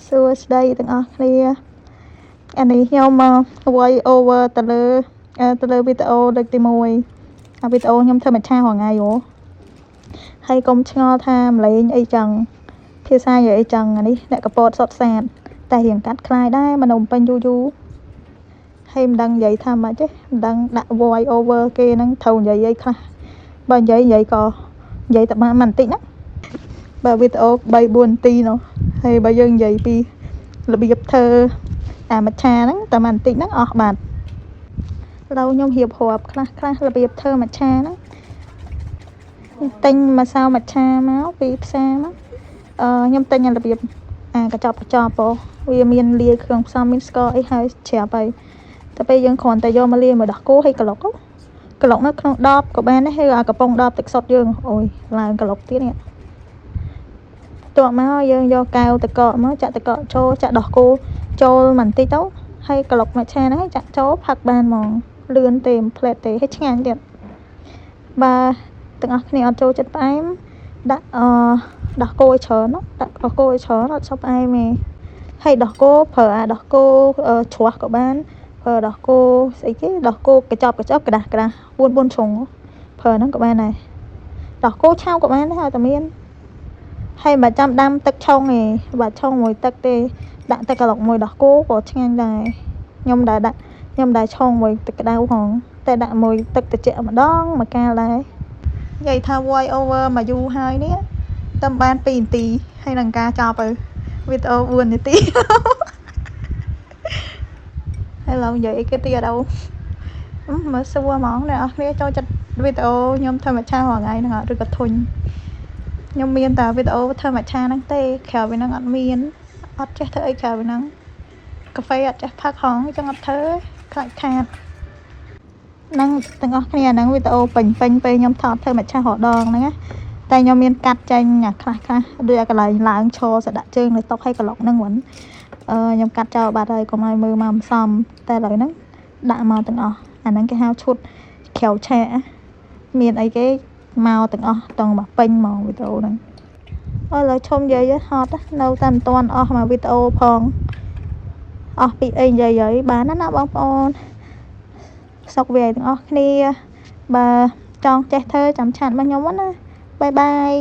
សួស្តីទាំងអស់គ្នាអានេះខ្ញុំvoice over ទៅលើវីដេអូលើកទី1វីដេអូខ្ញុំធ្វើមួយឆារាល់ថ្ងៃហ៎ហើយកុំឆ្ងល់ថាម្លេងអីចឹងភាសានិយាយអីចឹងអានេះអ្នកកពតសុតសាតតែរៀងកាត់ខ្លាយដែរមនុស្សពេញយូរហើយមិនដឹងនិយាយថាម៉េចទេមិនដឹងដាក់ voice over គេហ្នឹងត្រូវនិយាយអីខ្លះបើនិយាយក៏និយាយតែបានបន្តិចណាបើវីដេអូ3-4 នាទីនោះហើយបើយើងនិយាយពីរបៀបធ្វើអាមច្ឆាហ្នឹងតែបន្តិចហ្នឹងអស់បាត់ឥឡូវខ្ញុំរៀបរាប់ខ្លះរបៀបធ្វើមច្ឆាហ្នឹងទិញម្សៅមច្ឆាមកពីផ្សារមកខ្ញុំទិញរបៀបកញ្ចប់វាមានលាយគ្រឿងផ្សំមានស្ករអីហើយច្រាប់ហើយតែពេលយើងគ្រាន់តែយកមកលាយមកដោះគោហើយកន្លុកនៅក្នុងដបក៏បានដែរហើយកំប៉ុងដបទឹកសុទ្ធយើងអូយឡើងកន្លុកទៀតនេះតោះមកយើងយកកែវទឹកកកមកចាក់ទឹកកកចូលចាក់ដោះគោចូលបន្តិចទៅហើយកន្លុកមច្ឆាហ្នឹងចាក់ចូលផឹកបានហ្មងលឿនទេមួយផ្លែតទេហើយឆ្ងាញ់ទៀតបើទាំងអស់គ្នាអត់ចូលចិត្តផ្អែមដាក់ដោះគោឲ្យច្រើនដាក់ដោះគោឲ្យច្រើនអត់សូវផ្អែមទេហើយដោះគោប្រើដោះគោជ្រោះក៏បានប្រើដោះគោស្អីគេដោះគោកញ្ចប់ក្រាស់4ជ្រុងប្រើហ្នឹងក៏បានដែរដោះគោឆៅក៏បានដែរឲ្យតែមានហើយមិនចាំដាំទឹកឆុងទេបើឆុងមួយទឹកទេដាក់ទឹកកន្លុកមួយដោះគោក៏ឆ្ងាញ់ដែរខ្ញុំដែលឆុងមួយទឹកក្តៅហងតែដាក់មួយទឹកត្រជាក់ម្ដងមកកាលដែរនិយាយថា voice over មកយូរហើយនេះតែបាន2 នាទីហើយនឹងការចប់ទៅវីដេអូ4 នាទីហើយឡូវនិយាយអីគេទៀតអូមើលសួរហ្មងអ្នកនរគ្នាចូលចិត្តវីដេអូខ្ញុំធ្វើមច្ឆារាល់ថ្ងៃហ្នឹងអត់ឬក៏ធុញខ្ញុំមានតែវីដេអូធ្វើមច្ឆាហ្នឹងទេក្រៅពីហ្នឹងអត់មានអត់ចេះធ្វើអីក្រៅពីហ្នឹងកាហ្វេអត់ចេះផឹកហងចឹងអត់ធ្វើខ្លាចខាតហ្នឹងទាំងអស់គ្នាហ្នឹងវីដេអូពេញពេលខ្ញុំថតធ្វើមច្ឆារដងហ្នឹងណាតែខ្ញុំមានកាត់ចេញខ្លះដូចឲ្យកន្លែងឡើងឈរសដាក់ជើងនៅតុឲ្យកន្លុកហ្នឹងវិញខ្ញុំកាត់ចោលបាត់ហើយកុំឲ្យមើលមកមិនសមតែឥឡូវហ្នឹងដាក់មកទាំងអស់អាហ្នឹងគេហៅឈុតក្រៅឆាមានអីគេមកទាំងអស់តង់មកពេញមកវីដេអូហ្នឹងឥឡូវឈុំនិយាយហត់នៅតែមិនទាន់អស់មកវីដេអូផងអស់ពីអីនិយាយបានណាបងប្អូនសុខវាយទាំងអស់គ្នាបើចង់ចេះធ្វើចាំឆាតមកខ្ញុំណាបាយបាយ